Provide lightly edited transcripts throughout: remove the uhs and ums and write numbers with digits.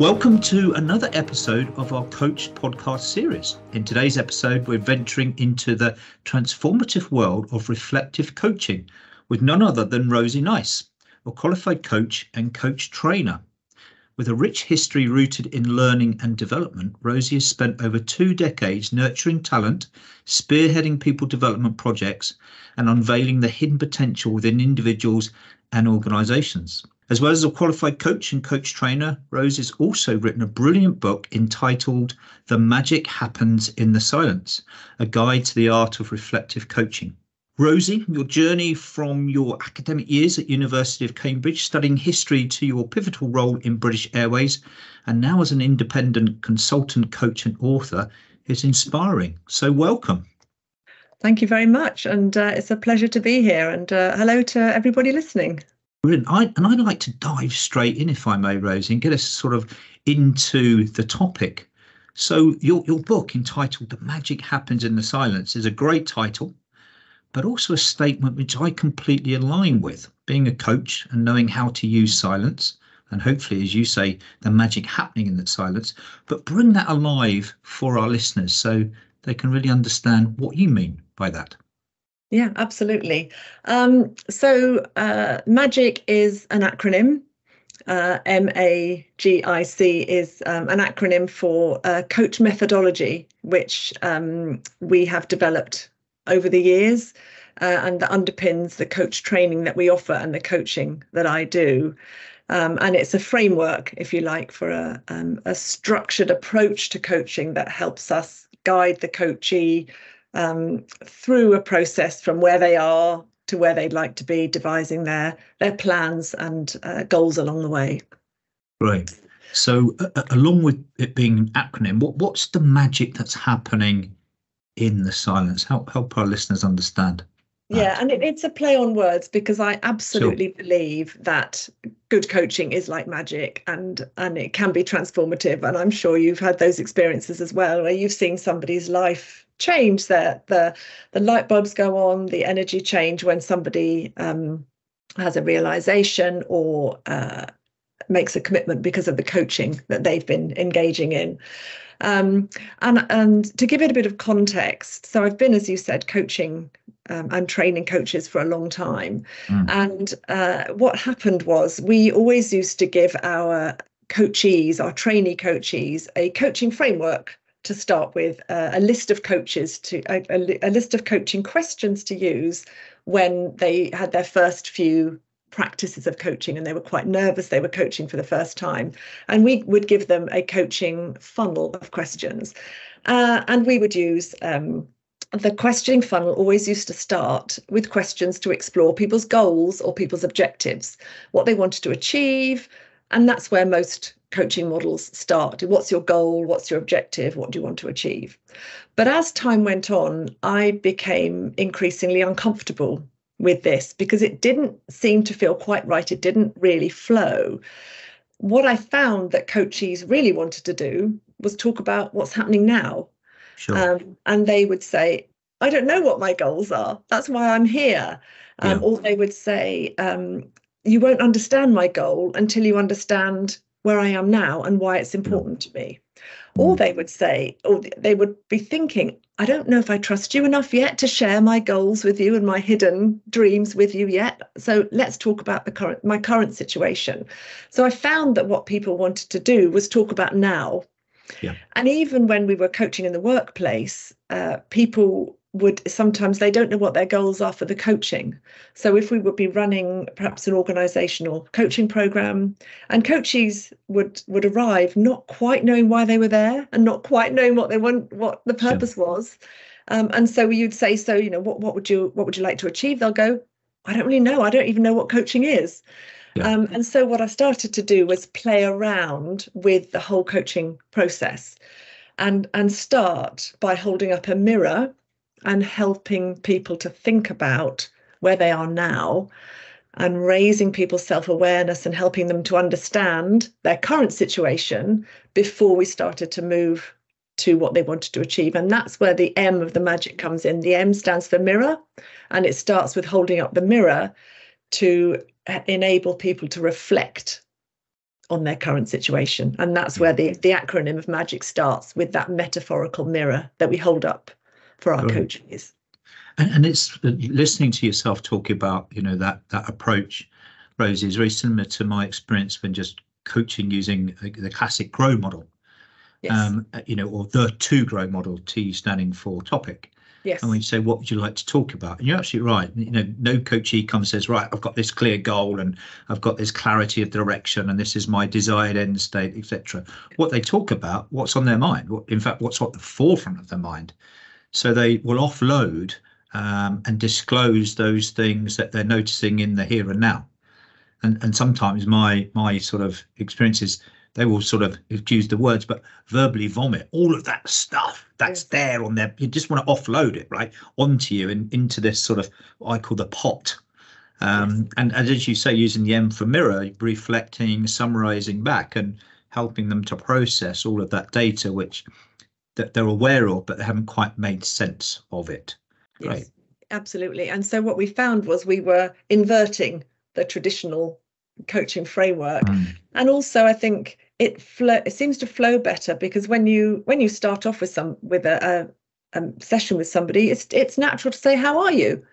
Welcome to another episode of our Coach podcast series. In today's episode, we're venturing into the transformative world of reflective coaching with none other than Rosie Nice, a qualified coach and coach trainer. With a rich history rooted in learning and development, Rosie has spent over 2 decades nurturing talent, spearheading people development projects, and unveiling the hidden potential within individuals and organisations. As well as a qualified coach and coach trainer, Rose has also written a brilliant book entitled The Magic Happens in the Silence, a guide to the art of reflective coaching. Rosie, your journey from your academic years at University of Cambridge, studying history, to your pivotal role in British Airways, and now as an independent consultant, coach and author, is inspiring. So welcome. Thank you very much. And it's a pleasure to be here. And hello to everybody listening. Brilliant. I'd like to dive straight in, if I may, Rosie, and get us sort of into the topic. So your book entitled The Magic Happens in the Silence is a great title, but also a statement which I completely align with, being a coach and knowing how to use silence, and hopefully, as you say, the magic happening in that silence, but bring that alive for our listeners so they can really understand what you mean by that. Yeah, absolutely. So MAGIC is an acronym. MAGIC is an acronym for coach methodology, which we have developed over the years, and that underpins the coach training that we offer and the coaching that I do. And it's a framework, if you like, for a structured approach to coaching that helps us guide the coachee through a process from where they are to where they'd like to be, devising their plans and goals along the way. Right. So along with it being an acronym, what's the magic that's happening in the silence? Help our listeners understand. Yeah, and it's a play on words, because I absolutely believe that good coaching is like magic, and it can be transformative. And I'm sure you've had those experiences as well, where you've seen somebody's life change, the light bulbs go on, the energy change when somebody has a realization or makes a commitment because of the coaching that they've been engaging in. And to give it a bit of context, so I've been, as you said, coaching and training coaches for a long time. And what happened was we always used to give our coachees, our trainee coachees, a coaching framework to start with, a list of coaches to a list of coaching questions to use when they had their first few practices of coaching and they were quite nervous, they were coaching for the first time, and we would give them a coaching funnel of questions, and we would use the questioning funnel always used to start with questions to explore people's goals or people's objectives, what they wanted to achieve. And that's where most coaching models start. What's your goal? What's your objective? What do you want to achieve? But as time went on, I became increasingly uncomfortable with this because it didn't seem to feel quite right. It didn't really flow. What I found that coachees really wanted to do was talk about what's happening now. Sure. And they would say, I don't know what my goals are. That's why I'm here. Or they would say, you won't understand my goal until you understand where I am now and why it's important to me. Or they would say, or they would be thinking, I don't know if I trust you enough yet to share my goals with you and my hidden dreams with you yet. So let's talk about my current situation. So I found that what people wanted to do was talk about now. Yeah. And even when we were coaching in the workplace, people would sometimes, they don't know what their goals are for the coaching. So if we would be running perhaps an organizational coaching program, and coaches would arrive not quite knowing why they were there and not quite knowing what the purpose was. And so you'd say, so, what would you like to achieve? They'll go, I don't really know. I don't even know what coaching is. Yeah. And so what I started to do was play around with the whole coaching process and start by holding up a mirror and helping people to think about where they are now and raising people's self-awareness and helping them to understand their current situation before we started to move to what they wanted to achieve. And that's where the M of the magic comes in. The M stands for mirror, and it starts with holding up the mirror to enable people to reflect on their current situation. And that's where the acronym of MAGIC starts, with that metaphorical mirror that we hold up for our coaches. And it's listening to yourself talk about, that approach, Rosie, is very similar to my experience when just coaching using the classic GROW model. Yes. Or the to grow model, T standing for topic. Yes. And when you say, what would you like to talk about? And you're absolutely right. No coachee comes and says, right, I've got this clear goal and I've got this clarity of direction and this is my desired end state, etc. What they talk about, what's on their mind, in fact, what's at the forefront of their mind. So they will offload and disclose those things that they're noticing in the here and now. And sometimes my sort of experience is they will sort of use the words, but verbally vomit all of that stuff that's there on there. You just want to offload it right onto you and into this sort of what I call the pot. And as you say, using the M for mirror, reflecting, summarizing back and helping them to process all of that data, which that they're aware of, but they haven't quite made sense of it. Yes, right. Absolutely. And so what we found was we were inverting the traditional coaching framework. And also I think it seems to flow better, because when you start off with a session with somebody, it's natural to say, how are you?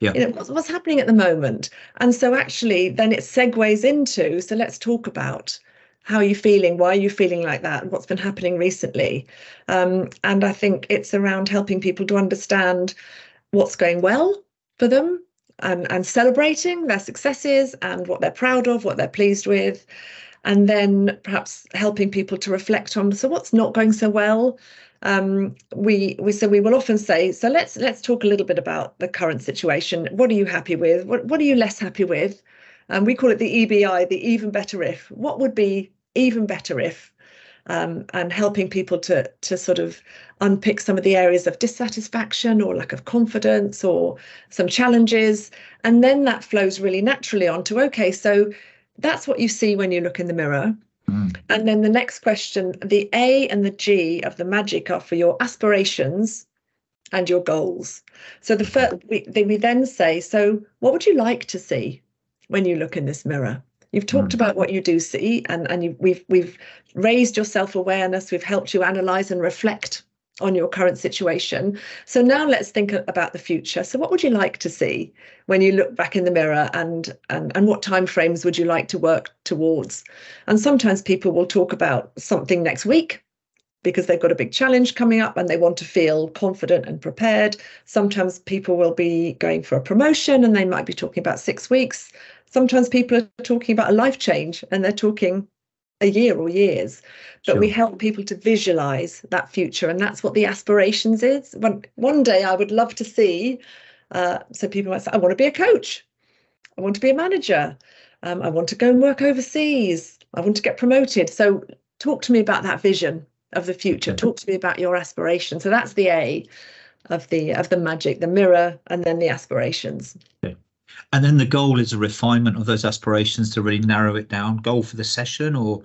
Yeah. What's happening at the moment? And so actually then it segues into, so let's talk about how are you feeling? Why are you feeling like that? What's been happening recently? And I think it's around helping people to understand what's going well for them, and celebrating their successes and what they're proud of, what they're pleased with, and then perhaps helping people to reflect on, so what's not going so well. We will often say, so let's talk a little bit about the current situation. What are you happy with? What are you less happy with? And we call it the EBI, the even better if. What would be even better if? And helping people to sort of unpick some of the areas of dissatisfaction or lack of confidence or some challenges. And then that flows really naturally onto, okay, so that's what you see when you look in the mirror. And then the next question, the A and the G of the MAGIC are for your aspirations and your goals. So the first, we then say, so what would you like to see when you look in this mirror? You've talked about what you do see, and we've raised your self-awareness. We've helped you analyze and reflect on your current situation. So now let's think about the future. So what would you like to see when you look back in the mirror, and what timeframes would you like to work towards? And sometimes people will talk about something next week because they've got a big challenge coming up and they want to feel confident and prepared. Sometimes people will be going for a promotion and they might be talking about 6 weeks. Sometimes people are talking about a life change and they're talking a year or years. But Sure. We help people to visualize that future, and that's what the aspirations is. One day I would love to see, so people might say, I want to be a coach, I want to be a manager, I want to go and work overseas, I want to get promoted. So talk to me about that vision of the future. Talk to me about your aspirations. So that's the A of the MAGIC, the mirror, and then the aspirations. Okay. And then the goal is a refinement of those aspirations to really narrow it down. Goal for the session or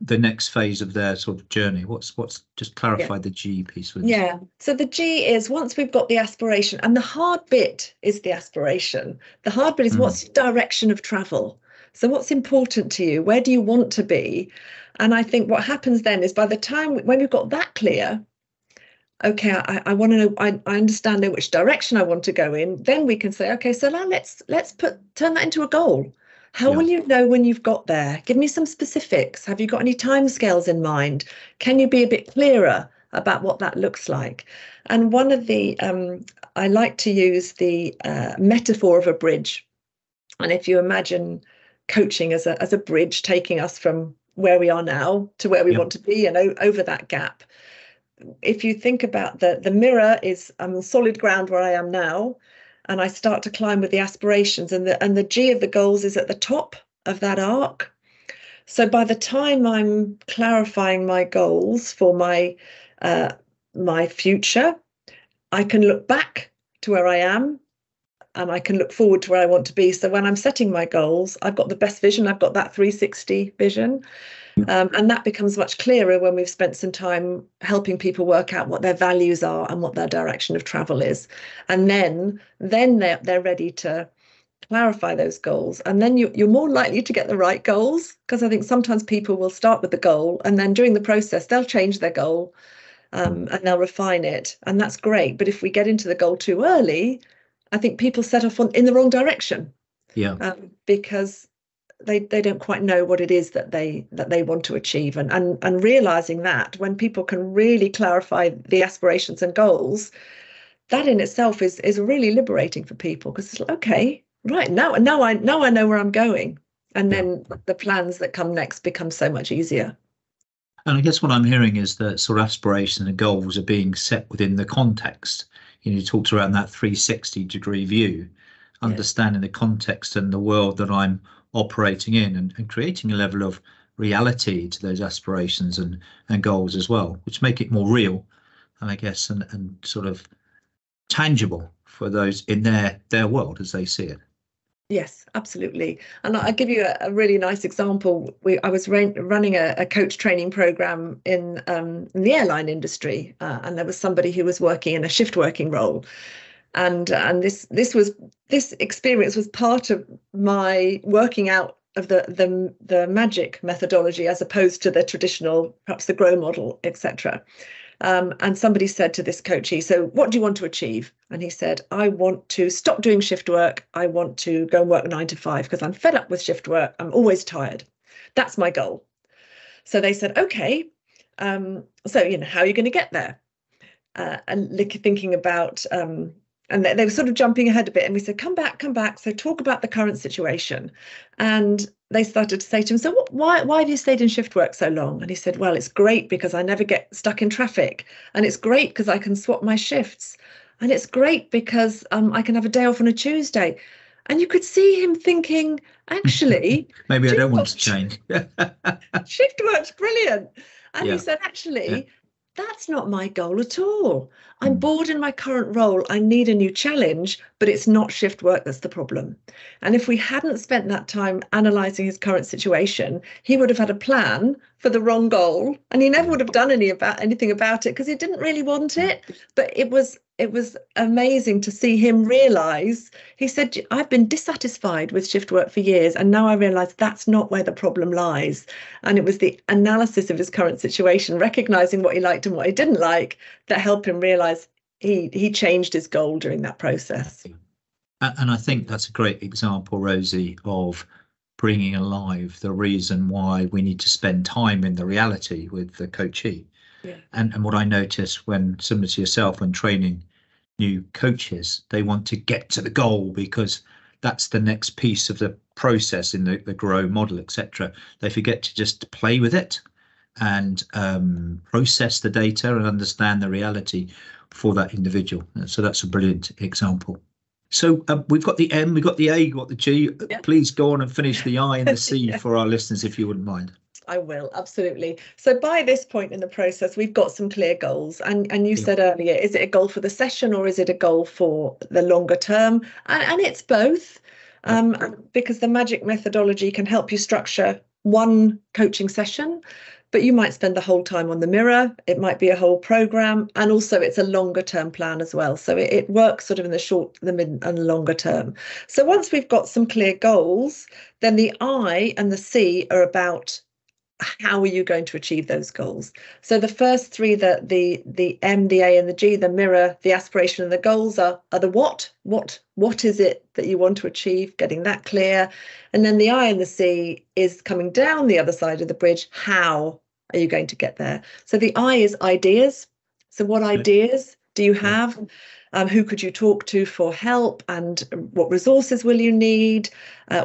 the next phase of their sort of journey. What's just clarify the G piece with Yeah. So the G is, once we've got the aspiration, and the hard bit is the aspiration. The hard bit is what's your direction of travel? So what's important to you? Where do you want to be? And I think what happens then is, by the time when we've got that clear, okay, I want to know, I understand in which direction I want to go in, then we can say, okay, so now let's turn that into a goal. How will you know when you've got there? Give me some specifics. Have you got any timescales in mind? Can you be a bit clearer about what that looks like? And one of the, I like to use the metaphor of a bridge. And if you imagine coaching as a bridge taking us from where we are now to where we want to be and over that gap. If you think about the mirror is solid ground where I am now, and I start to climb with the aspirations, and the G of the goals is at the top of that arc. So by the time I'm clarifying my goals for my future, I can look back to where I am and I can look forward to where I want to be. So when I'm setting my goals, I've got the best vision. I've got that 360 vision. And that becomes much clearer when we've spent some time helping people work out what their values are and what their direction of travel is. And then they're ready to clarify those goals, and then you're more likely to get the right goals, because I think sometimes people will start with the goal and then during the process they'll change their goal, and they'll refine it, and that's great. But if we get into the goal too early, I think people set off in the wrong direction, because they don't quite know what it is that they want to achieve, and realizing that when people can really clarify the aspirations and goals, that in itself is really liberating for people, because it's like, okay, right, now I know where I'm going, and then the plans that come next become so much easier. And I guess what I'm hearing is that sort of aspirations and goals are being set within the context. You talked around that 360-degree view, understanding the context and the world that I'm operating in, and creating a level of reality to those aspirations and goals as well, which make it more real, and I guess, and sort of tangible for those in their world as they see it. Yes, absolutely. And I'll give you a really nice example. I was running a coach training program in the airline industry, and there was somebody who was working in a shift working role, and this experience was part of my working out of the magic methodology as opposed to the traditional, perhaps the grow model, etc. And somebody said to this coachee, so what do you want to achieve? And he said, I want to stop doing shift work. I want to go and work 9 to 5 because I'm fed up with shift work. I'm always tired. That's my goal. So they said, okay, so, how are you going to get there? And thinking about, and they were sort of jumping ahead a bit. And we said, come back. So talk about the current situation. And they started to say to him, so why have you stayed in shift work so long? And he said, well, it's great because I never get stuck in traffic. And it's great because I can swap my shifts. And it's great because I can have a day off on a Tuesday. And you could see him thinking, actually, maybe I don't want to change. Shift work's brilliant. And he said, actually, that's not my goal at all. I'm bored in my current role. I need a new challenge, but it's not shift work that's the problem. And if we hadn't spent that time analysing his current situation, he would have had a plan for the wrong goal, and he never would have done anything about it because he didn't really want it. But it was amazing to see him realise. He said, I've been dissatisfied with shift work for years, and now I realise that's not where the problem lies. And it was the analysis of his current situation, recognising what he liked and what he didn't like, that helped him realise he changed his goal during that process. And I think that's a great example, Rosie, of bringing alive the reason why we need to spend time in the reality with the coachee. And what I notice when, similar to yourself, when training new coaches, they want to get to the goal because that's the next piece of the process in the grow model, etc. They forget to just play with it and process the data and understand the reality for that individual. So that's a brilliant example. So we've got the M, we've got the A, we've got the G. Please go on and finish the I and the C for our listeners, if you wouldn't mind. I will, absolutely. So by this point in the process, we've got some clear goals. And you said earlier, is it a goal for the session or is it a goal for the longer term? And it's both, because the magic methodology can help you structure one coaching session, but you might spend the whole time on the mirror. It might be a whole program. And also it's a longer term plan as well. So it works sort of in the short, the mid and longer term. So once we've got some clear goals, then the I and the C are about how are you going to achieve those goals? So the first three, the M, the A and the G, the mirror, the aspiration and the goals are the what. What is it that you want to achieve? Getting that clear. And then the I and the C is coming down the other side of the bridge. How are you going to get there? So the I is ideas. So what ideas do you have? Who could you talk to for help, and what resources will you need?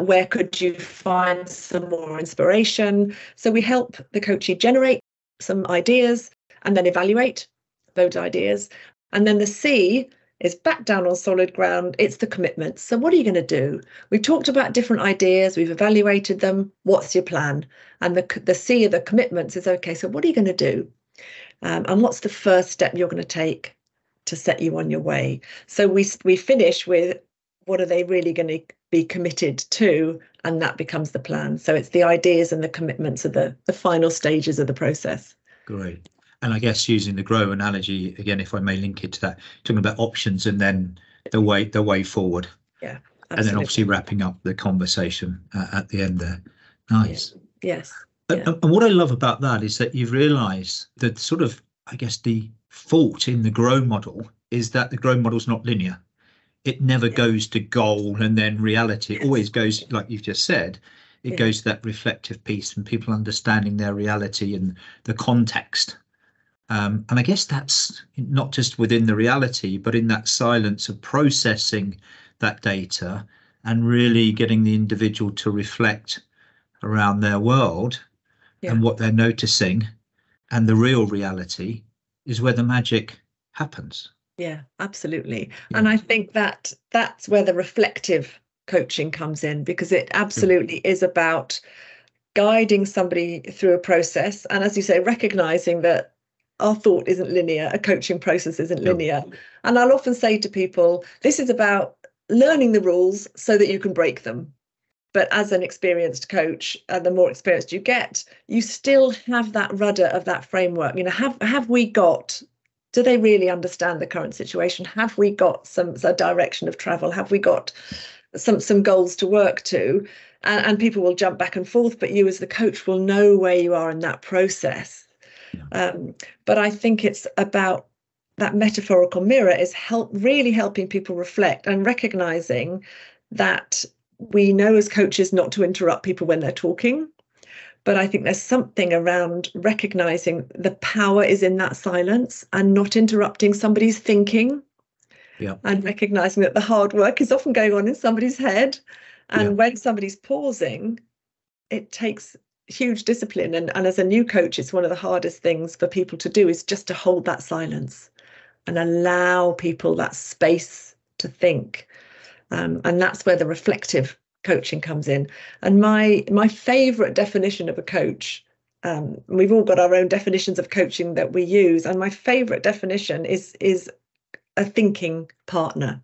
Where could you find some more inspiration? So we help the coachee generate some ideas and then evaluate those ideas. And then the C is back down on solid ground. It's the commitment. So what are you going to do? We've talked about different ideas. We've evaluated them. What's your plan? And the C of the commitments is, okay, so what are you going to do? And what's the first step you're going to take to set you on your way? So we finish with, what are they really going to be committed to? And that becomes the plan. So it's the ideas and the commitments of the final stages of the process. Great. And I guess using the grow analogy again, if I may link it to that, talking about options and then the way forward. Yeah, And then obviously wrapping up the conversation at the end there. Nice. Yeah. Yes. And what I love about that is that you've realised that sort of, I guess, the fault in the GROW model is that the GROW model is not linear. It never goes to goal and then reality. It always goes, like you've just said, it goes to that reflective piece and people understanding their reality and the context. And I guess that's not just within the reality, but in that silence of processing that data and really getting the individual to reflect around their world and what they're noticing, and the real reality is where the magic happens. Yeah, absolutely. And I think that that's where the reflective coaching comes in, because it absolutely is about guiding somebody through a process. And as you say, recognizing that our thought isn't linear, a coaching process isn't linear. And I'll often say to people, this is about learning the rules so that you can break them. But as an experienced coach, the more experienced you get, you still have that rudder of that framework. You know, have we got, do they really understand the current situation? Have we got a direction of travel? Have we got some goals to work to? And people will jump back and forth, but you as the coach will know where you are in that process. But I think it's about that metaphorical mirror is really helping people reflect and recognizing that we know as coaches not to interrupt people when they're talking. But I think there's something around recognizing the power is in that silence and not interrupting somebody's thinking. And recognizing that the hard work is often going on in somebody's head. And when somebody's pausing, it takes huge discipline. And as a new coach, it's one of the hardest things for people to do is just to hold that silence and allow people that space to think. And that's where the reflective coaching comes in. And my favorite definition of a coach, we've all got our own definitions of coaching that we use. And my favorite definition is a thinking partner,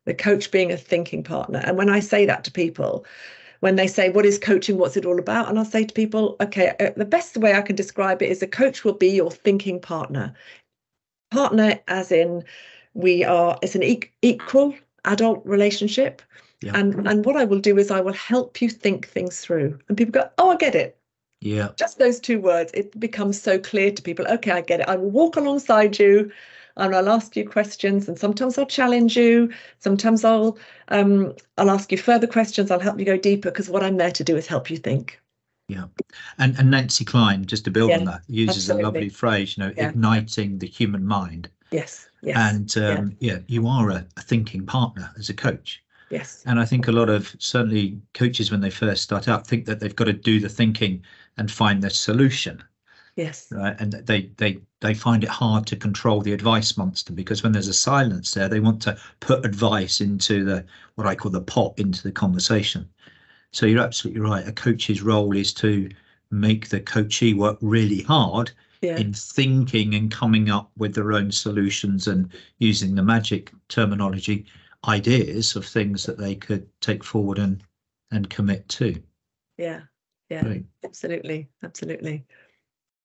the coach being a thinking partner. And when I say that to people, when they say, what is coaching? What's it all about? And I'll say to people, okay, the best way I can describe it is a coach will be your thinking partner. Partner as in it's an equal adult relationship. And what I will do is I will help you think things through. And people go, oh, I get it. Yeah. Just those two words. It becomes so clear to people. Okay, I get it. I will walk alongside you and I'll ask you questions. And sometimes I'll challenge you. Sometimes I'll ask you further questions. I'll help you go deeper because what I'm there to do is help you think. Yeah. And Nancy Klein, just to build on that, uses a lovely phrase, igniting the human mind. Yes. And you are a thinking partner as a coach. Yes. And I think a lot of certainly coaches when they first start out think that they've got to do the thinking and find the solution. Yes. Right. And they find it hard to control the advice monster because when there's a silence there, they want to put advice into what I call the pot into the conversation. So you're absolutely right. A coach's role is to make the coachee work really hard in thinking and coming up with their own solutions and using the magic terminology, ideas of things that they could take forward and commit to. Yeah. Right. Absolutely.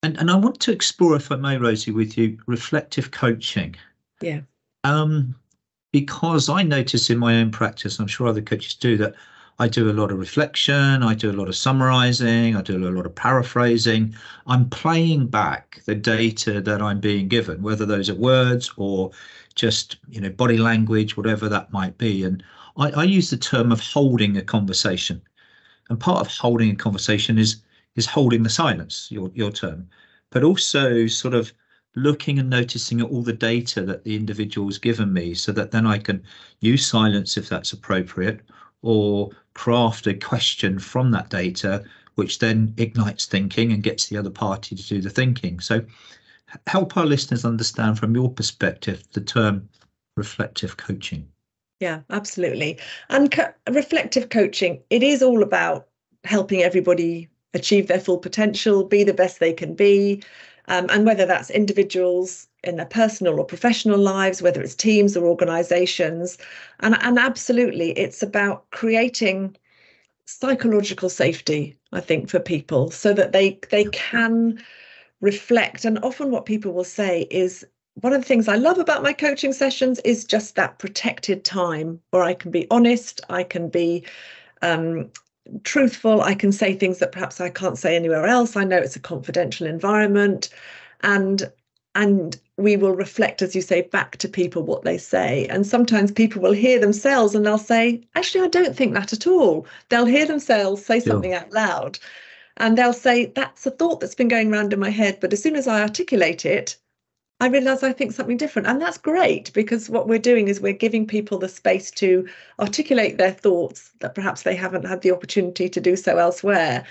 And I want to explore, if I may, Rosie, with you, reflective coaching. Yeah. Because I notice in my own practice, I'm sure other coaches do, that I do a lot of reflection, I do a lot of summarizing, I do a lot of paraphrasing. I'm playing back the data that I'm being given, whether those are words or just, body language, whatever that might be. And I use the term of holding a conversation. And part of holding a conversation is holding the silence, your term, but also sort of looking and noticing at all the data that the individual's given me so that then I can use silence if that's appropriate or craft a question from that data, which then ignites thinking and gets the other party to do the thinking. So help our listeners understand from your perspective the term reflective coaching. Yeah, absolutely. And reflective coaching, it is all about helping everybody achieve their full potential, be the best they can be. And whether that's individuals in their personal or professional lives, whether it's teams or organizations. And absolutely, it's about creating psychological safety, I think, for people so that they can reflect. And often what people will say is one of the things I love about my coaching sessions is just that protected time where I can be honest, I can be truthful, I can say things that perhaps I can't say anywhere else. I know it's a confidential environment, and we will reflect, as you say, back to people what they say. And sometimes people will hear themselves and they'll say, actually, I don't think that at all. They'll hear themselves say something out loud, and they'll say, that's a thought that's been going around in my head, but as soon as I articulate it, I realise I think something different. And that's great, because what we're doing is we're giving people the space to articulate their thoughts that perhaps they haven't had the opportunity to do so elsewhere.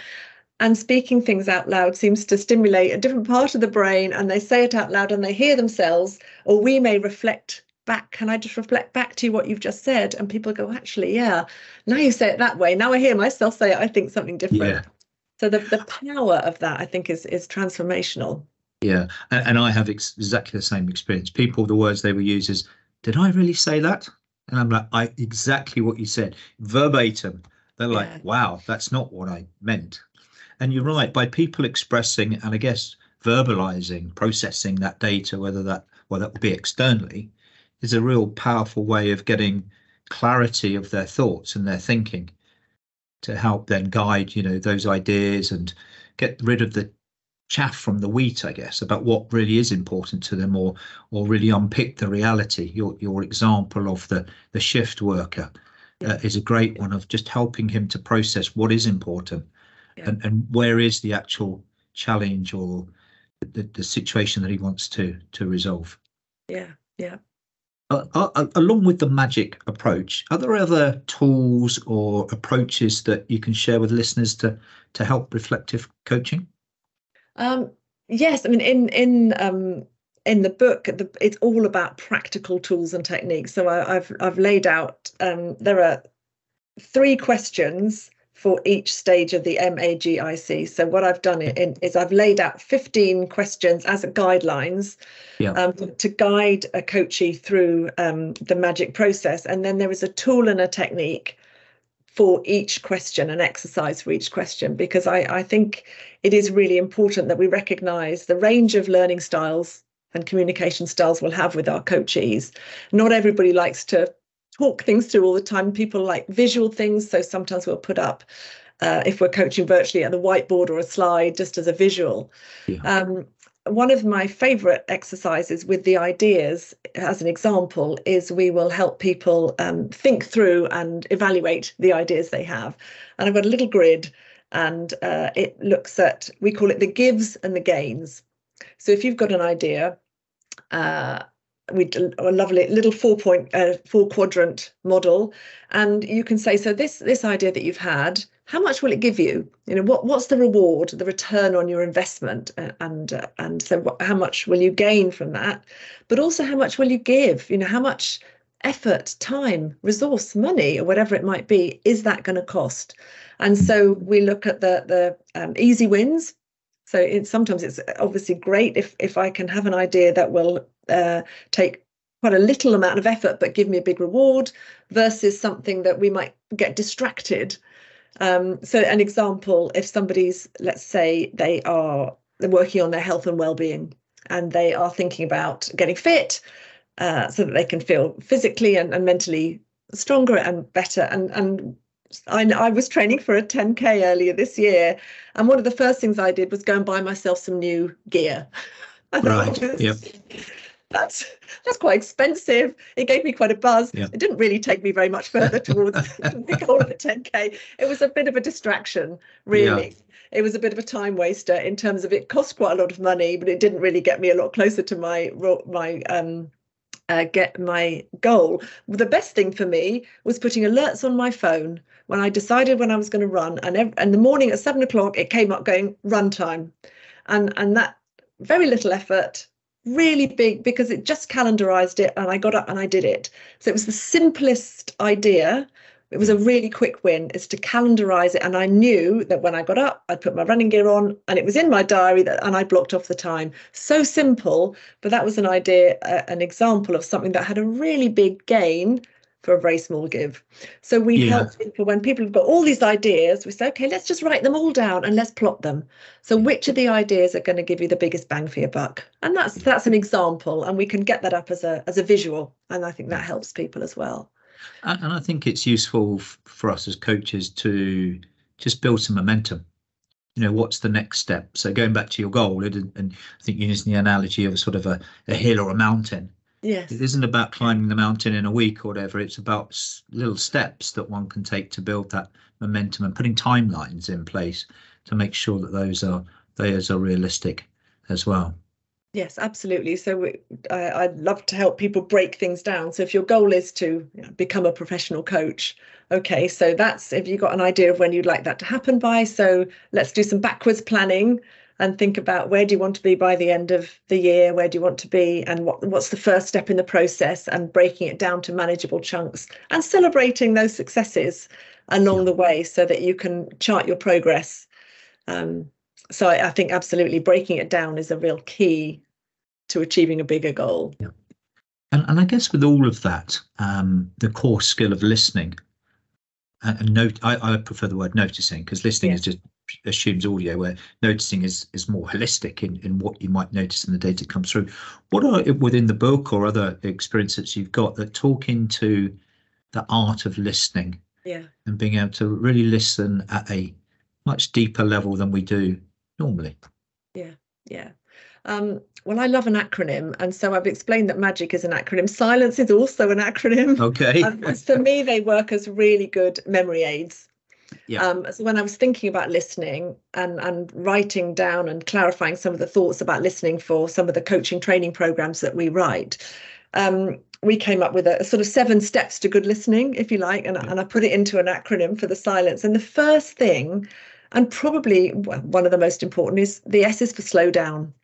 And speaking things out loud seems to stimulate a different part of the brain, and they say it out loud and they hear themselves, or we may reflect back. Can I just reflect back to you what you've just said? And people go, actually, yeah, now you say it that way. Now I hear myself say it, I think something different. Yeah. So the power of that, I think, is transformational. Yeah, and I have exactly the same experience. People, the words they will use is, "Did I really say that?" And I'm like, exactly what you said, verbatim. They're like, "Wow, that's not what I meant." And you're right. By people expressing and I guess verbalizing, processing that data, that would be externally, is a real powerful way of getting clarity of their thoughts and their thinking to help then guide, those ideas and get rid of the chaff from the wheat, I guess, about what really is important to them, or really unpick the reality. Your example of the shift worker is a great one, of just helping him to process what is important and where is the actual challenge or the situation that he wants to resolve. Along with the magic approach, are there other tools or approaches that you can share with listeners to help reflective coaching? Yes, I mean, in the book, it's all about practical tools and techniques. So I've laid out, there are 3 questions for each stage of the MAGIC. So what I've done is I've laid out 15 questions as guidelines to guide a coachee through the magic process. And then there is a tool and a technique for each question, an exercise for each question, because I think it is really important that we recognise the range of learning styles and communication styles we'll have with our coachees. Not everybody likes to talk things through all the time. People like visual things, so sometimes we'll put up, if we're coaching virtually, at the whiteboard or a slide just as a visual. One of my favourite exercises with the ideas, as an example, is we will help people think through and evaluate the ideas they have. And I've got a little grid, and it looks at, we call it the gives and the gains. So if you've got an idea, we do a lovely little 4-quadrant model, and you can say, so this idea that you've had, how much will it give you? What's the reward, the return on your investment, and so how much will you gain from that? But also, how much will you give? How much effort, time, resource, money, or whatever it might be, is that going to cost? And so we look at the easy wins. So sometimes it's obviously great if I can have an idea that will take quite a little amount of effort but give me a big reward, versus something that we might get distracted. So an example, if somebody's, let's say they're working on their health and well-being, and they are thinking about getting fit so that they can feel physically and mentally stronger and better. And I was training for a 10K earlier this year, and one of the first things I did was go and buy myself some new gear. That's quite expensive. It gave me quite a buzz. It didn't really take me very much further towards the goal of the 10K. It was a bit of a distraction, really. It was a bit of a time waster in terms of it cost quite a lot of money, but it didn't really get me a lot closer to my goal. The best thing for me was putting alerts on my phone when I decided when I was going to run, and the morning at 7 o'clock it came up going run time, and that very little effort, really big, because it just calendarized it, and I got up and I did it. So it was the simplest idea. It was a really quick win, is to calendarize it. And I knew that when I got up, I'd put my running gear on, and it was in my diary, and I blocked off the time. So simple, but that was an idea, an example of something that had a really big gain for a very small give. So we help people when people have got all these ideas. We say, okay, let's just write them all down and let's plot them. So which of the ideas are going to give you the biggest bang for your buck? And that's an example, and we can get that up as a visual, and I think that helps people as well. And I think it's useful for us as coaches to just build some momentum. What's the next step? So going back to your goal, and I think you're using the analogy of sort of a hill or a mountain. Yes. It isn't about climbing the mountain in a week or whatever. It's about little steps that one can take to build that momentum and putting timelines in place to make sure that those are realistic as well. Yes, absolutely. So I'd love to help people break things down. So if your goal is to become a professional coach, okay, so that's if you've got an idea of when you'd like that to happen by. So let's do some backwards planning and think about where do you want to be by the end of the year? Where do you want to be? And what's the first step in the process, and breaking it down to manageable chunks and celebrating those successes along the way so that you can chart your progress. So I think absolutely breaking it down is a real key to achieving a bigger goal. Yeah. And I guess with all of that, the core skill of listening and I prefer the word noticing, because listening is just assumes audio, where noticing is more holistic in what you might notice in the data that comes through. What are within the book or other experiences you've got that talk into the art of listening and being able to really listen at a much deeper level than we do normally? Well, I love an acronym, and so I've explained that magic is an acronym. Silence is also an acronym. Okay. For me, they work as really good memory aids. Yeah. So when I was thinking about listening and writing down and clarifying some of the thoughts about listening for some of the coaching training programs that we write, we came up with a sort of 7 steps to good listening, if you like, and I put it into an acronym for the silence. And the first thing, and probably one of the most important, is the S is for slow down.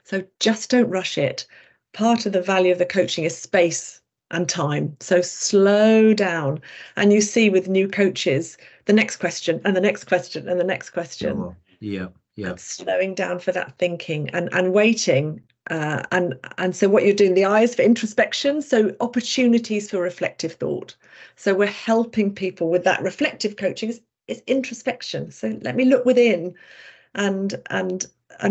So just don't rush it. Part of the value of the coaching is space and time. So slow down. And you see with new coaches, the next question and the next question and the next question. Oh, yeah. And slowing down for that thinking and waiting. And so what you're doing, the I is for introspection. So opportunities for reflective thought. So we're helping people with that reflective coaching. It's introspection. So let me look within and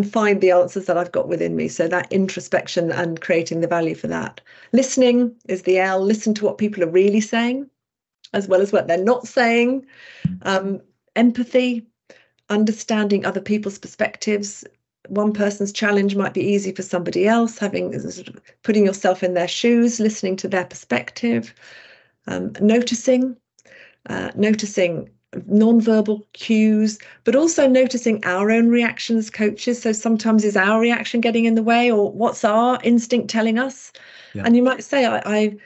find the answers that I've got within me. So that introspection and creating the value for that. Listening is the L. Listen to what people are really saying, as well as what they're not saying. Empathy, understanding other people's perspectives. One person's challenge might be easy for somebody else. Putting yourself in their shoes, listening to their perspective. Noticing non-verbal cues, but also noticing our own reactions as coaches. So sometimes is our reaction getting in the way, or what's our instinct telling us? Yeah. And you might say, I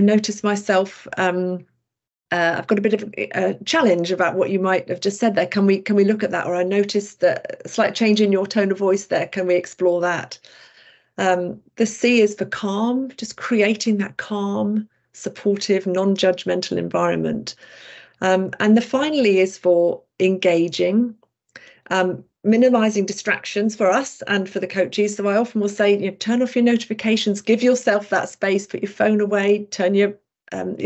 notice myself. I've got a bit of a challenge about what you might have just said there. Can we look at that? Or I noticed that slight change in your tone of voice there. Can we explore that? The C is for calm, just creating that calm, supportive, non-judgmental environment. And the finally is for engaging, minimizing distractions for us and for the coaches. So I often will say, turn off your notifications, give yourself that space, put your phone away, turn your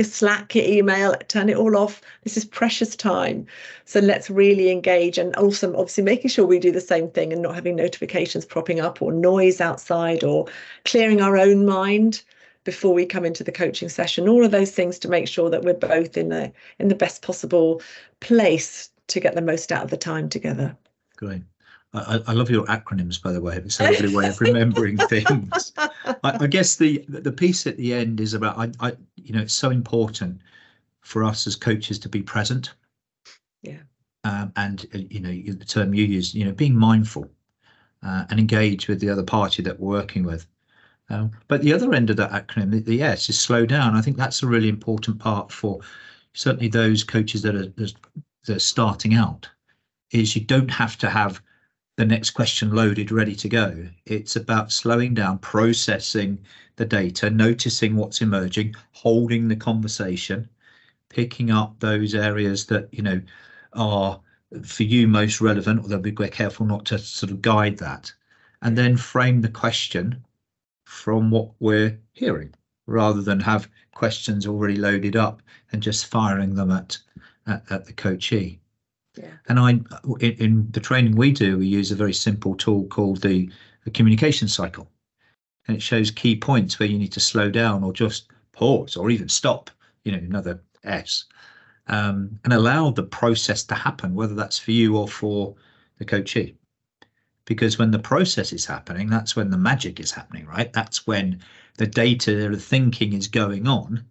Slack, your email, turn it all off. This is precious time. So let's really engage, and also obviously making sure we do the same thing and not having notifications propping up or noise outside, or clearing our own mind before we come into the coaching session. All of those things to make sure that we're both in the best possible place to get the most out of the time together. Great. I love your acronyms, by the way. It's a lovely way of remembering things. I guess the piece at the end is about, it's so important for us as coaches to be present. Yeah. And, the term you use, being mindful and engage with the other party that we're working with. But the other end of that acronym, the S, is slow down. I think that's a really important part for certainly those coaches that are starting out, is you don't have to have the next question loaded, ready to go. It's about slowing down, processing the data, noticing what's emerging, holding the conversation, picking up those areas that, are for you most relevant, although be quite careful not to sort of guide that, and then frame the question from what we're hearing. rather than have questions already loaded up and just firing them at the coachee. Yeah. And in the training we do, we use a very simple tool called the communication cycle. And it shows key points where you need to slow down or just pause or even stop, another S, and allow the process to happen, whether that's for you or for the coachee. Because when the process is happening, that's when the magic is happening, right? That's when the data, the thinking is going on.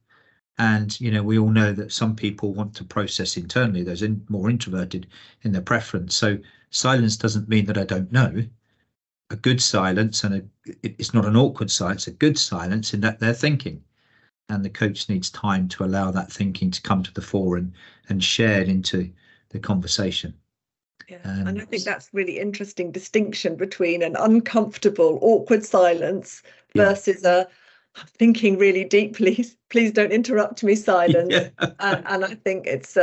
And, we all know that some people want to process internally. Those more introverted in their preference. So silence doesn't mean that I don't know. A good silence, and it's not an awkward silence, a good silence in that they're thinking. And the coach needs time to allow that thinking to come to the fore and shared into the conversation. Yeah, and I think that's really interesting distinction between an uncomfortable, awkward silence versus a I'm thinking really deeply, please don't interrupt me silence. Yeah. And I think it's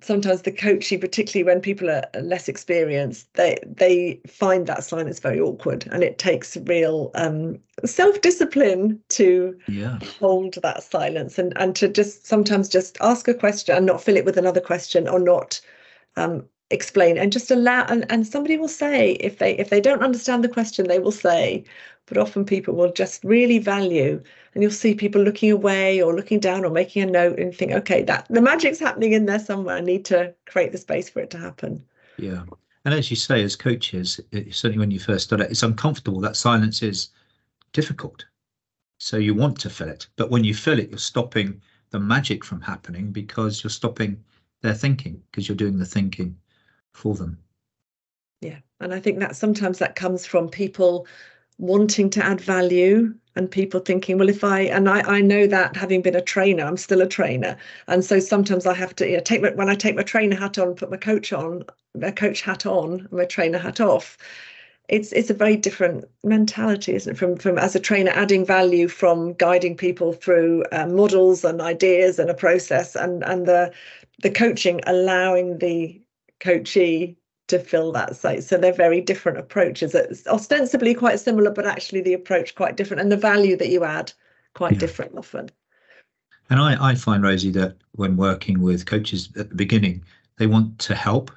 sometimes the coaching, particularly when people are less experienced, they find that silence very awkward, and it takes real self-discipline to hold that silence and to sometimes just ask a question and not fill it with another question, or not explain, and just allow, and somebody will say, if they don't understand the question, they will say. But often people will just really value, and you'll see people looking away or looking down or making a note and think, okay, that the magic's happening in there somewhere. I need to create the space for it to happen. Yeah. And as you say, as coaches, certainly when you first start out, it's uncomfortable. That silence is difficult. So you want to fill it. But when you fill it, you're stopping the magic from happening, because you're stopping their thinking, because you're doing the thinking for them. Yeah. And I think that sometimes that comes from people wanting to add value, and people thinking, well, I know that, having been a trainer, I'm still a trainer, and so sometimes I have to when I take my trainer hat on, put my coach hat on, my trainer hat off. It's a very different mentality, isn't it, from as a trainer, adding value from guiding people through models and ideas and a process, and the coaching allowing the coachee to fill that space. So they're very different approaches. It's ostensibly quite similar, but actually the approach quite different, and the value that you add quite different often. And I find, Rosie, that when working with coaches at the beginning, they want to help.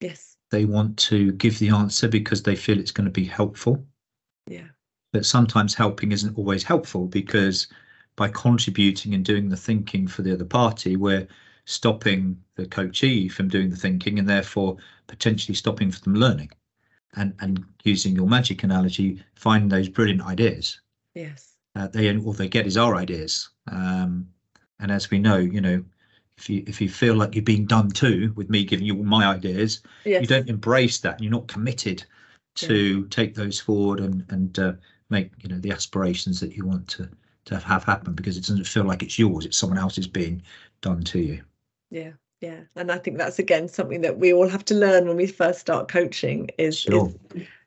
Yes. They want to give the answer because they feel it's going to be helpful. Yeah. But sometimes helping isn't always helpful, because by contributing and doing the thinking for the other party, we're stopping the coachee from doing the thinking, and therefore potentially stopping from them learning. And using your magic analogy, finding those brilliant ideas. Yes. All they get is our ideas. And as we know, if you feel like you're being done to with me giving you all my ideas, you don't embrace that, and you're not committed to take those forward and make the aspirations that you want to have happen, because it doesn't feel like it's yours, it's someone else's being done to you. Yeah. And I think that's, again, something that we all have to learn when we first start coaching is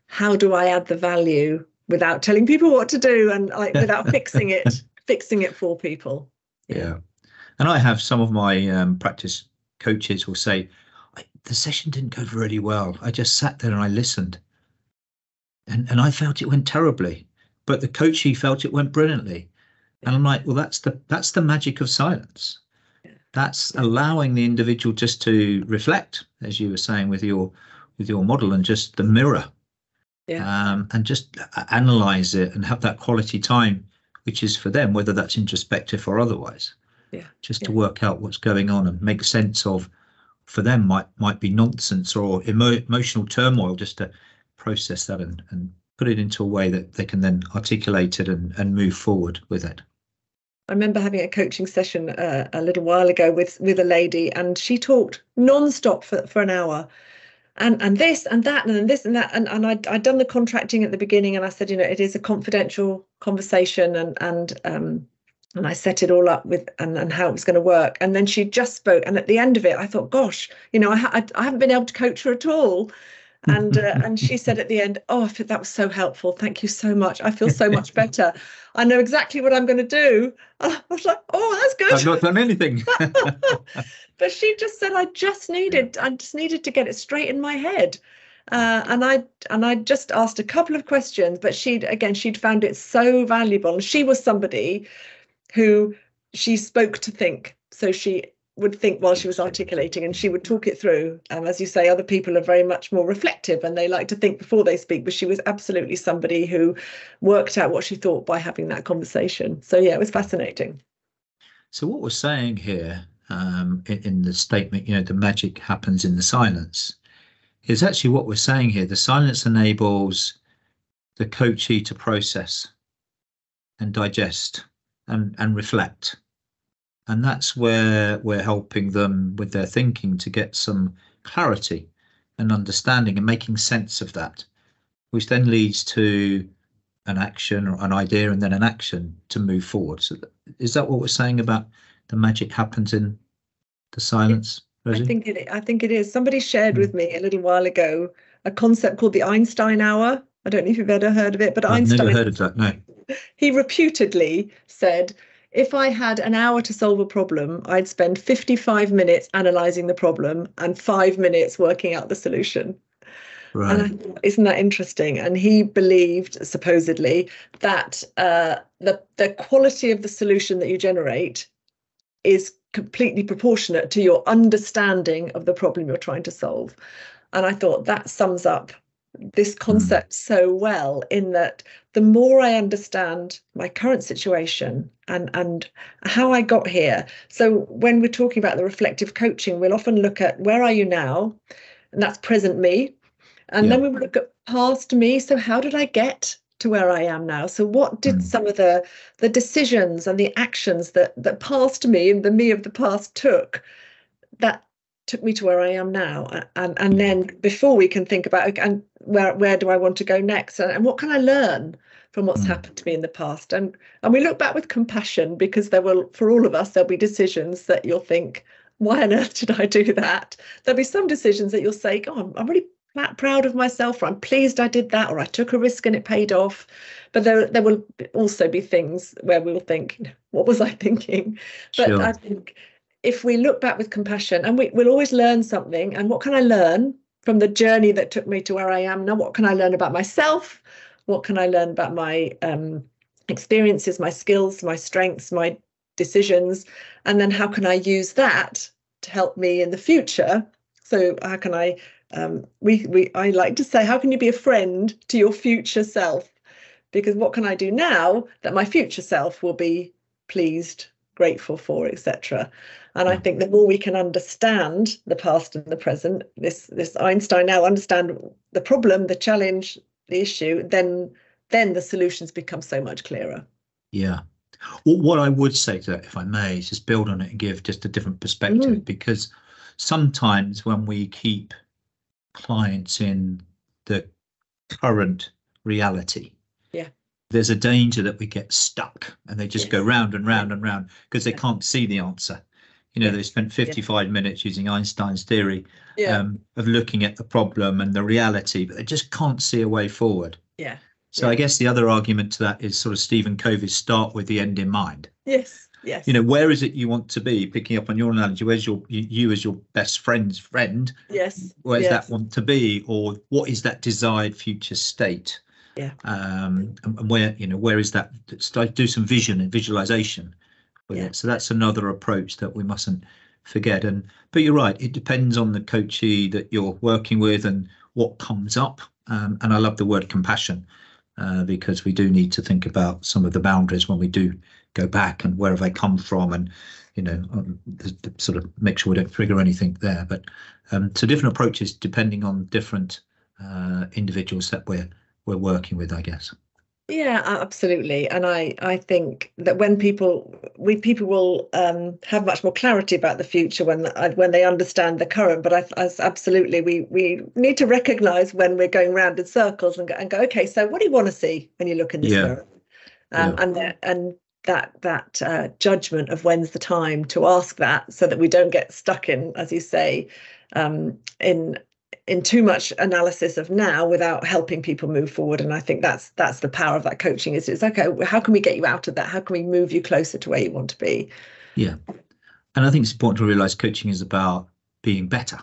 how do I add the value without telling people what to do, and without fixing it for people. Yeah. And I have some of my practice coaches will say, the session didn't go really well. I just sat there and I listened. And I felt it went terribly, but the coachee felt it went brilliantly. And I'm like, well, that's the magic of silence. That's allowing the individual just to reflect, as you were saying with your model, and just the mirror, and just analyze it and have that quality time, which is for them, whether that's introspective or otherwise. Just to work out what's going on and make sense of, for them might be nonsense or emotional turmoil, just to process that and put it into a way that they can then articulate it and move forward with it. I remember having a coaching session a little while ago with a lady, and she talked non-stop for an hour, and this and that and this and that, and I'd done the contracting at the beginning, and I said, it is a confidential conversation, and I set it all up with and how it was going to work, and then she just spoke, and at the end of it I thought, gosh, I haven't been able to coach her at all. And she said at the end, oh, I feel that was so helpful. Thank you so much. I feel so much better. I know exactly what I'm going to do. I was like, oh, that's good. I've not done anything. But she just said, I just needed to get it straight in my head. And I just asked a couple of questions, but she'd found it so valuable. And she was somebody who she spoke to think. So she would think while she was articulating, and she would talk it through. As you say, other people are very much more reflective and they like to think before they speak, but she was absolutely somebody who worked out what she thought by having that conversation. So yeah, it was fascinating. So what we're saying here, in the statement, the magic happens in the silence, is actually what we're saying here. The silence enables the coachee to process and digest and reflect. And that's where we're helping them with their thinking to get some clarity and understanding and making sense of that, which then leads to an action or an idea and then an action to move forward. So is that what we're saying about the magic happens in the silence, Rosie? I think it is. Somebody shared with me a little while ago a concept called the Einstein hour. I don't know if you've ever heard of it, but I've Einstein, never heard of that, no. He reputedly said, if I had an hour to solve a problem, I'd spend 55 minutes analysing the problem and 5 minutes working out the solution. Right. And I thought, isn't that interesting? And he believed, supposedly, that the quality of the solution that you generate is completely proportionate to your understanding of the problem you're trying to solve. And I thought that sums up this concept so well, in that the more I understand my current situation and how I got here. So when we're talking about the reflective coaching, we'll often look at where are you now? And that's present me. And then we look at past me. So how did I get to where I am now? So what did some of the decisions and the actions that past me and the me of the past took me to where I am now? And then before we can think about, and where do I want to go next? And what can I learn from what's happened to me in the past? And we look back with compassion, because for all of us, there'll be decisions that you'll think, why on earth did I do that? There'll be some decisions that you'll say, oh, I'm really proud of myself, or I'm pleased I did that, or I took a risk and it paid off. But there will also be things where we'll think, what was I thinking? But sure. I think if we look back with compassion, and we'll always learn something, and what can I learn from the journey that took me to where I am now? What can I learn about myself? What can I learn about my experiences, my skills, my strengths, my decisions? And then how can I use that to help me in the future? So how can I I like to say, how can you be a friend to your future self? Because what can I do now that my future self will be pleased, grateful for, etc. And I think the more we can understand the past and the present, this Einstein now, understand the problem, the challenge, the issue, then the solutions become so much clearer. Yeah. Well, what I would say to that, if I may, is just build on it and give just a different perspective, because sometimes when we keep clients in the current reality, there's a danger that we get stuck and they just go round and round and round because they can't see the answer. They spent 55 minutes using Einstein's theory of looking at the problem and the reality, but they just can't see a way forward. So I guess the other argument to that is sort of Stephen Covey's start with the end in mind. Yes. Where is it you want to be? Picking up on your analogy, where's you as your best friend's friend? Yes. Where's that want to be, or what is that desired future state? And where is that? Do some vision and visualization with it. So that's another approach that we mustn't forget. But you're right, it depends on the coachee that you're working with and what comes up. And I love the word compassion, because we do need to think about some of the boundaries when we do go back, and where have I come from, and sort of make sure we don't trigger anything there. But so different approaches depending on different individuals that we're working with, I guess. Yeah, absolutely. And I think that when people will have much more clarity about the future when they understand the current. But absolutely, we need to recognise when we're going round in circles and go, okay, so what do you want to see when you look in this mirror? And that judgment of when's the time to ask that, so that we don't get stuck in, as you say, in too much analysis of now without helping people move forward. And I think that's the power of that coaching is okay, how can we get you out of that? How can we move you closer to where you want to be? Yeah. And I think it's important to realize coaching is about being better.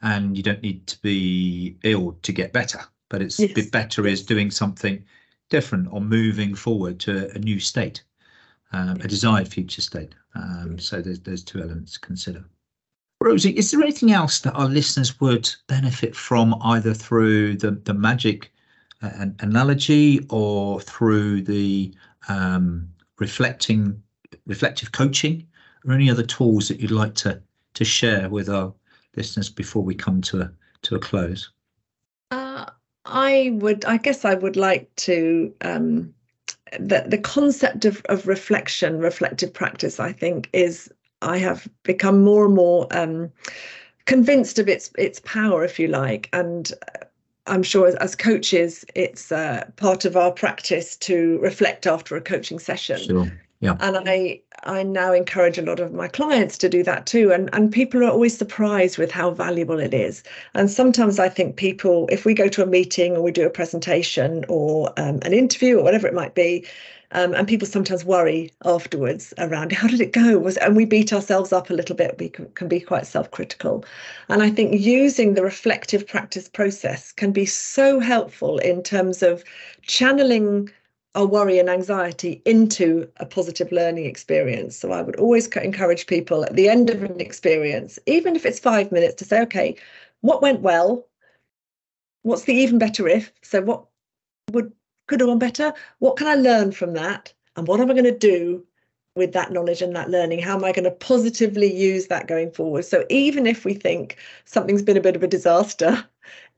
and you don't need to be ill to get better, but it's a Yes. bit better is doing something different or moving forward to a new state, a desired future state. So there's two elements to consider. Rosie, is there anything else that our listeners would benefit from, either through the magic analogy or through the reflective coaching, or any other tools that you'd like to share with our listeners before we come to a close? I guess I would like to the concept of reflective practice, I think, I have become more and more convinced of its power, if you like. And I'm sure as coaches, it's part of our practice to reflect after a coaching session. Sure. Yeah. And I now encourage a lot of my clients to do that too. And people are always surprised with how valuable it is. And sometimes I think people, if we go to a meeting or we do a presentation or an interview or whatever it might be, and people sometimes worry afterwards around how did it go? And we beat ourselves up a little bit. We can be quite self-critical. And I think using the reflective practice process can be so helpful in terms of channeling our worry and anxiety into a positive learning experience. So I would always encourage people at the end of an experience, even if it's 5 minutes, to say, okay, what went well? What's the even better if? So what could have gone better? What can I learn from that? And what am I going to do with that knowledge and that learning? How am I going to positively use that going forward? So even if we think something's been a bit of a disaster,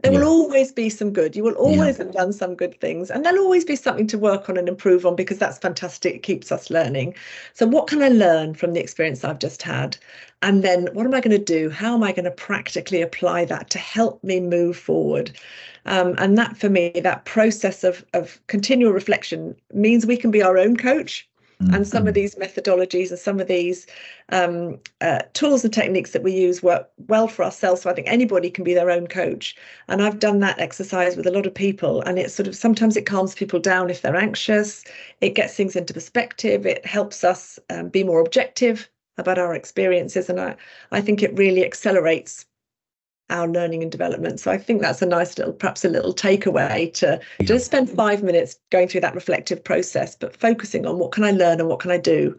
there will always be some good. You will always have done some good things, and there'll always be something to work on and improve on, because that's fantastic. It keeps us learning. So what can I learn from the experience I've just had? And then what am I going to do? How am I going to practically apply that to help me move forward? And that, for me, that process of continual reflection means we can be our own coach. And some of these methodologies and some of these tools and techniques that we use work well for ourselves. So I think anybody can be their own coach. And I've done that exercise with a lot of people. And it's sometimes it calms people down if they're anxious. It gets things into perspective. It helps us be more objective about our experiences. And I think it really accelerates our learning and development. So I think that's a nice perhaps a little takeaway to just spend 5 minutes going through that reflective process, but focusing on what can I learn and what can I do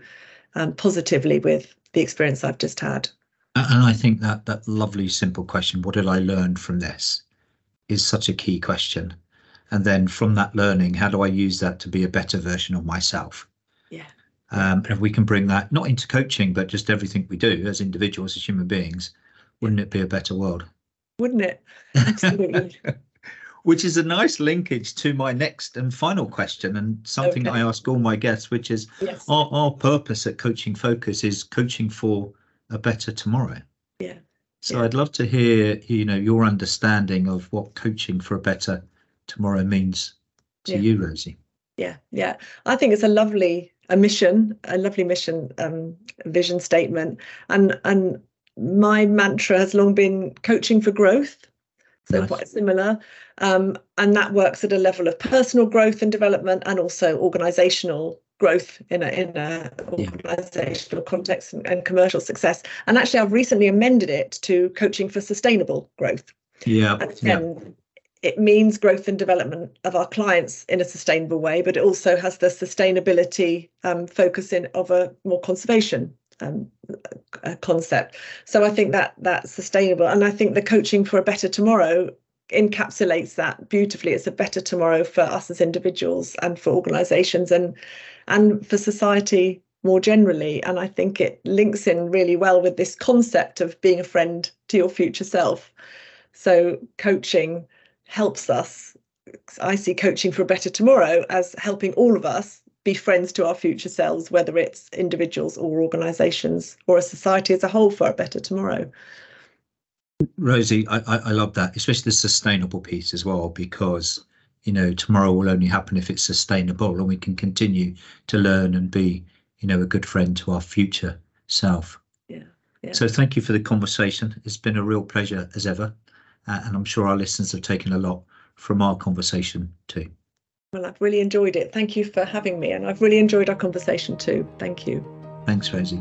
positively with the experience I've just had. And I think that lovely, simple question, what did I learn from this, is such a key question. And then from that learning, how do I use that to be a better version of myself? Yeah. And if we can bring that not into coaching, but just everything we do as individuals, as human beings, wouldn't it be a better world? Wouldn't it? Absolutely. Which is a nice linkage to my next and final question, and something I ask all my guests, which is our purpose at Coaching Focus is coaching for a better tomorrow. Yeah. So I'd love to hear, your understanding of what coaching for a better tomorrow means to you, Rosie. Yeah. I think it's a lovely mission, vision statement. And my mantra has long been coaching for growth. So quite similar. And that works at a level of personal growth and development, and also organizational growth in a organizational context and commercial success. And actually, I've recently amended it to coaching for sustainable growth. And it means growth and development of our clients in a sustainable way, but it also has the sustainability focus of a more conservation concept. So I think that's sustainable, and I think the coaching for a better tomorrow encapsulates that beautifully. It's a better tomorrow for us as individuals and for organizations and for society more generally. And I think it links in really well with this concept of being a friend to your future self. So coaching helps us. I see coaching for a better tomorrow as helping all of us be friends to our future selves, whether it's individuals or organizations or a society as a whole, for a better tomorrow. Rosie, I love that, especially the sustainable piece as well, because tomorrow will only happen if it's sustainable, and we can continue to learn and be a good friend to our future self. So thank you for the conversation. It's been a real pleasure as ever, and I'm sure our listeners have taken a lot from our conversation too. Well, I've really enjoyed it. Thank you for having me. And I've really enjoyed our conversation too. Thank you. Thanks, Rosie.